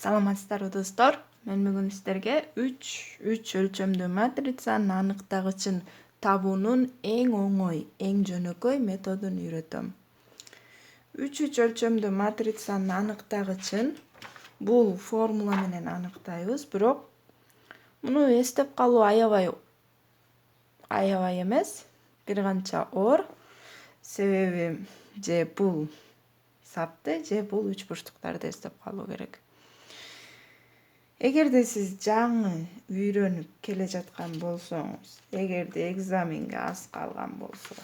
Саламатсыздарбы достор. Мен бүгүн сиздерге 3 өлчөмдүү матрицанын аныктагычын табуунун эң оңой, эң жөнөкөй методун үйрөтөм. 3 өлчөмдүү матрицанын аныктагычын бул формула менен аныктайбыз, бирок муну эстеп калуу аябай эмес, бир канча оор. Себеби же бул сапты, же бул үч бурчтуктарды эстеп калуу керек. Эгерде сиз жаңы үйрөнүп келе жаткан болсоңуз, эгерде экзаменге аз калган болсо,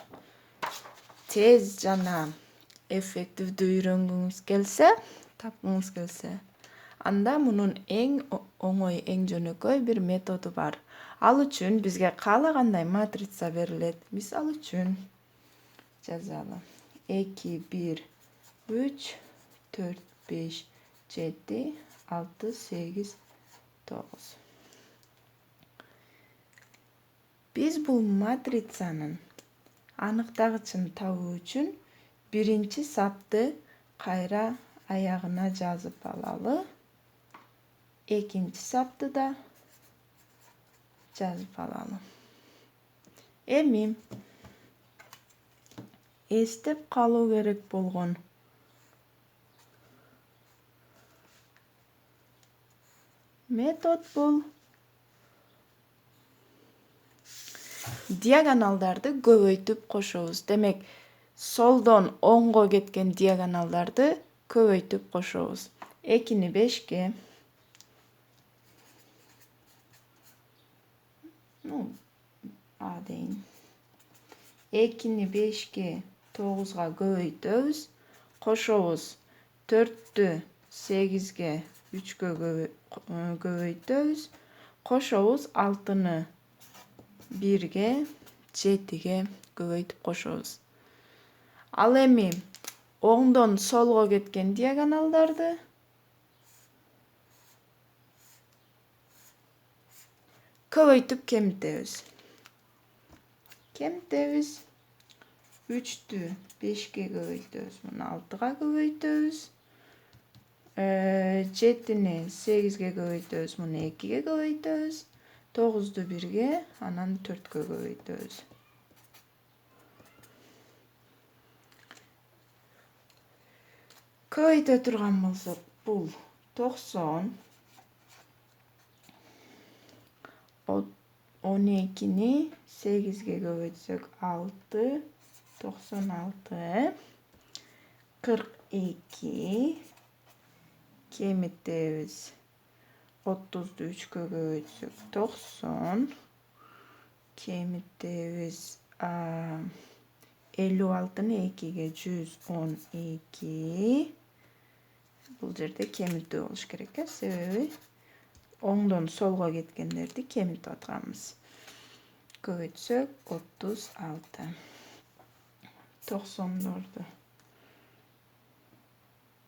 тез жана эффективдүү үйрөнгүңүз келсе, тапкыңыз келсе, анда мунун эң оңой, эң жөнөкөй бир методу бар. Ал үчүн бизге каалагандай матрица берилет. Мисалы үчүн жазалы. 2, 1, 3, 4, 5, 7, 6, 8, 9. Биз бул матрицанын аныктагычын табуу үчүн биринчи сапты кайра аягына жазып алалы. Экинчи сапты да жазып алалы. Эми эстеп калуу керек болгон метод бул диагоналдарды көбөйтүп кошобуз. Демек, солдон оңго кеткен диагоналдарды көбөйтүп кошобуз. 2-ни 5-ке, А дейин. 2-ни 5-ке, 9-га көбөйтөбүз. Кошобуз. 4-тү 8-ге, 3-кө көбөйтөбүз. Кошобуз. 6-ны 1-ге, 7-ге көбөйтүп кошобуз. Ал эми оңдон солго кеткен диагоналдарды көбөйтүп кемитебиз. 3-тү 5-ке көбөйтөбүз, муну 6-га көбөйтөбүз. 7-ни 8-ге көбөйтөбүз, муну 2-ге көбөйтөбүз. 9-ду 1-ге, анан 4-кө көбөйтөбүз. Көбөйтө турган болсок, бул 90, 12-ни 8-ге көбөйтсөк 6, 96, 42, кемитебиз. 30-ду 3-кө көбөйтсөк 90, кемитебиз. 56-ны 2-ге 112. Бул жерде кемитүү болуш керек, себеби оңдон солго кеткендерди кемитип атканбыз. Көбөйтсөк 36. 90дорду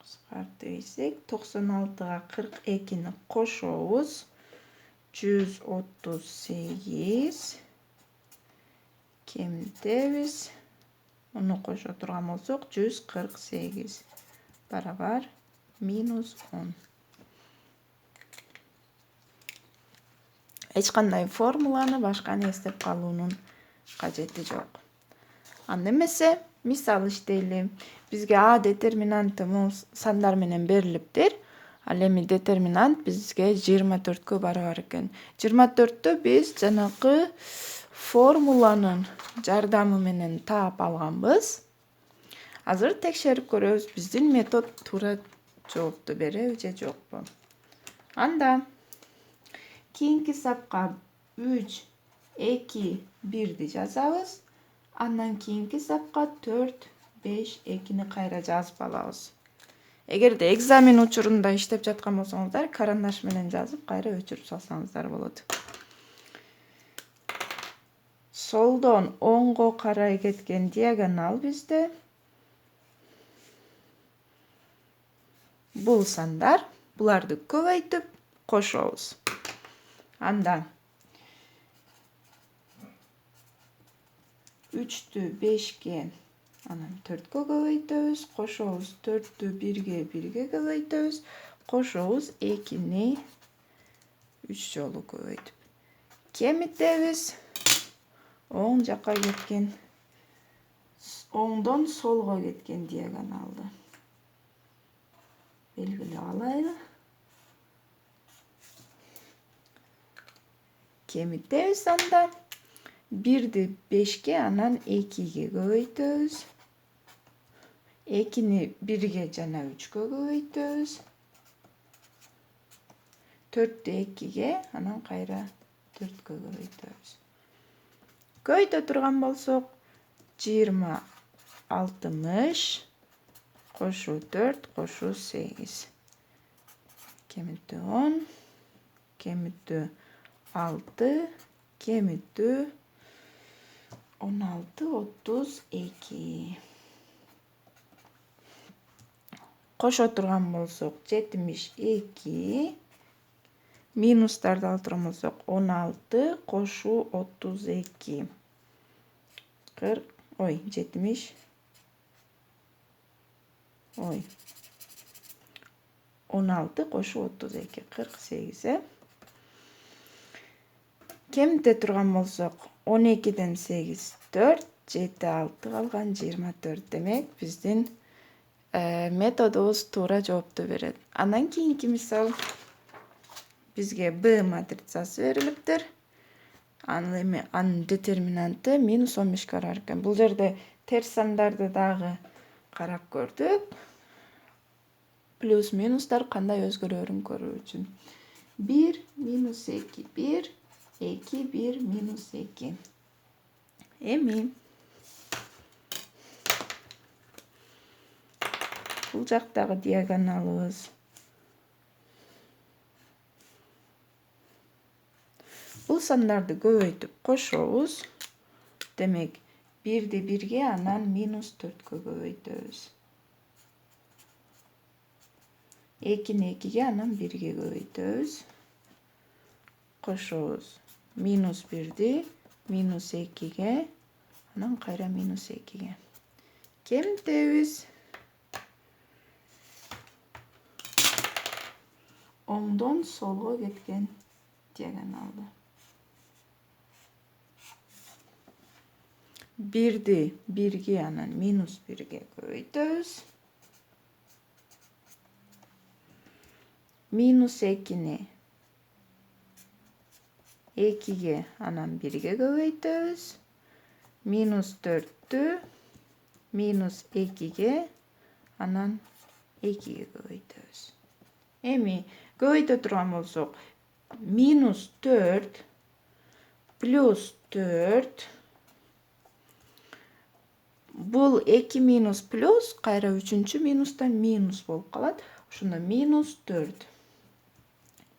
кыскартып ийсек, 96-га 42-ни кошобуз. 138. Кемитебиз. Муну кошо турган болсок, 148 барабар -10. Эч кандай формуланы башканы эстеп калуунун кажети жок. Анда эмесе, мисал иштейли. Бизге А детерминанты сандар менен берилиптир. Ал эми детерминант бизге 24-кө барабар экен. 24-тү биз жанакы формуланын жардамы менен таап алганбыз. Азыр текшерип көрөбүз, биздин метод туура жоопту береби же жокпу. Анда кийинки сапка 3, 2, 1-ди жазабыз. Андан кийинки сапка 4, 5, 2-ни кайра жазып алабыз. Эгерде экзамен учурунда иштеп жаткан болсоңуздар, карандаш менен жазып, кайра өчүрүп салсаңыздар болот. Солдон оңго карай кеткен диагонал бизде бул сандар. Буларды көбөйтүп кошобуз. Анда 3-тү 5-ке, анан 4-кө көбөйтөбүз. Кошобуз. 4-тү 1-ге 1-ге көбөйтөбүз. Кошобуз 2-ни 3 жолу көбөйтүп. Кемитебиз. Оң жакка кеткен, оңдон солго кеткен диагоналды белгилеп алайлы. Кемитебиз анда. 1-ди 5-ке, анан 2-ге көбөйтөбүз. 2-ни 1-ге жана 3-кө көбөйтөбүз. 4-тү 2-ге, анан кайра 4-кө көбөйтөбүз. Көйтө турган болсок, 20 60 кошуу 4 кошуу 8. Кемиттүү 10, кемиттүү 6, кемиттүү 16 32. Кошо турган болсок, 72 минустарды алып турган болсок, 16 кошуу 32. 70 16 кошуу 32 48. Кемите турган болсок, 12-ден 8 4, 7 6 калган 24. Демек, биздин методубуз туура жоопту берет. Андан кийинки мисал, бизге B матрицасы берилиптир. Анын детерминанты минус 15 барар экен. Бул жерде терс сандарды дагы карап көрдүк. Плюс минустар кандай өзгөрөрүн көрүү үчүн. 1 минус 2 1, 2 1 минус 2. Эми бул жактагы диагоналыбыз бул сандарды көбөйтүп кошобуз. Демек, 1-ди 1-ге, анан минус 4-кө көбөйтөбүз. 2-ни 2-ге, анан 1-ге көбөйтөбүз. Кошобуз. Минус 1-ди минус 2-ге, анан кайра минус 2-ге. Кемитебиз. Оңдон солго кеткен диагоналды. 1-ди 1-ге, анан минус 1-ге көбөйтөбүз. Минус 2-ни 2-ге, анан 1-ге көбөйтөбүз. Минус 4-тү минус 2-ге, анан 2-ге көбөйтөбүз. Эми көбөйтө турган болсок, минус 4 плюс 4. Бул 2 минус плюс, кайра 3-чү минустан минус болуп калат. Ошондо минус 4.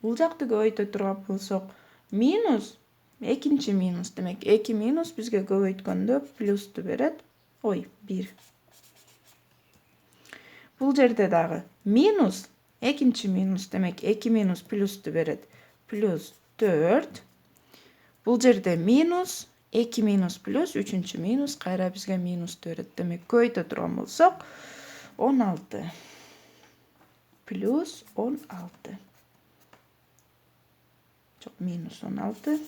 Бул жакты көбөйтө турган болсок, минус 2-чи минус. Демек, 2 минус бизге көбөйткөндө плюсту берет. 1. Бул жерде дагы минус 2-чи минус. Демек, 2 минус плюсту берет. Плюс 4. Бул жерде минус 2 минус плюс 3-чү минус, кайра бизге минус берет. Демек, көбөйтө турган болсок, 16 плюс 16. Жок, минус 16.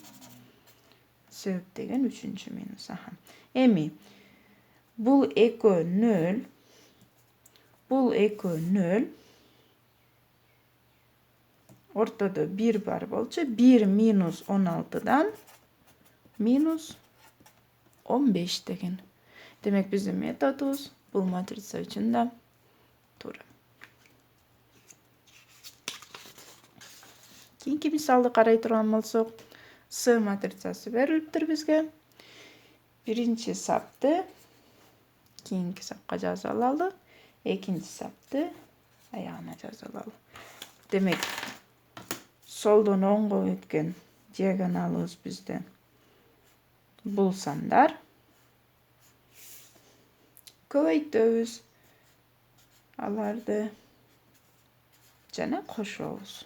Себеп деген 3-чү минус. Эми, бул экөө 0. Бул экөө 0. Ортодо 1 бар болчу. 1 минус 16-дан минус 15 деген. Демек, биздин методубуз бул матрица үчүн да туура. Кийинки мисалды карай турган болсок, С матрицасы берилиптир бизге. Биринчи сапты кийинки сапка жазып алалы. Экинчи сапты аягына жазып алалы. Демек, солдон оңго өткөн диагоналыбыз бизде бул сандар. Көбөйтөбүз аларды жана кошобуз.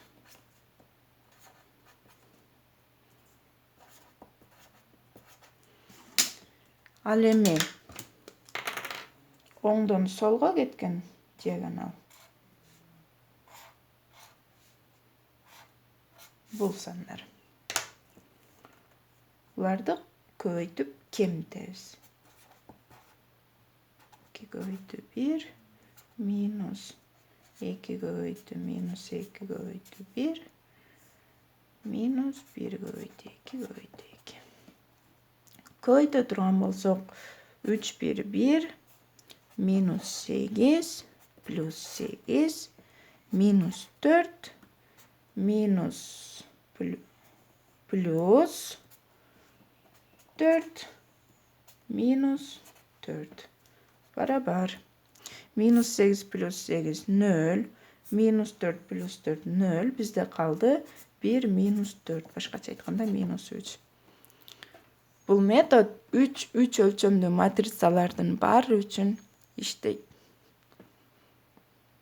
Ал эми оңдон солго кеткен диагонал. Bul sanlar. Буларды көбейтіп кемітеміз. 2 көбейту 1 минус 2 көбейту минус 2 көбейту 1 минус 1 көбейту 2 көбейту 2. Көбейте тұрған болсақ 3 1 1 минус 8 плюс 8 минус 4 минус плюс 4 минус 4 beraber. Minus 8 plus 8 0. Minus 4 plus 4 0. Bizde kaldı 1 minus 4. Başkaça aytқанда minus 3. Бұл метод 3 өлчөмдүү матрициялардын баары үчүн иштейт.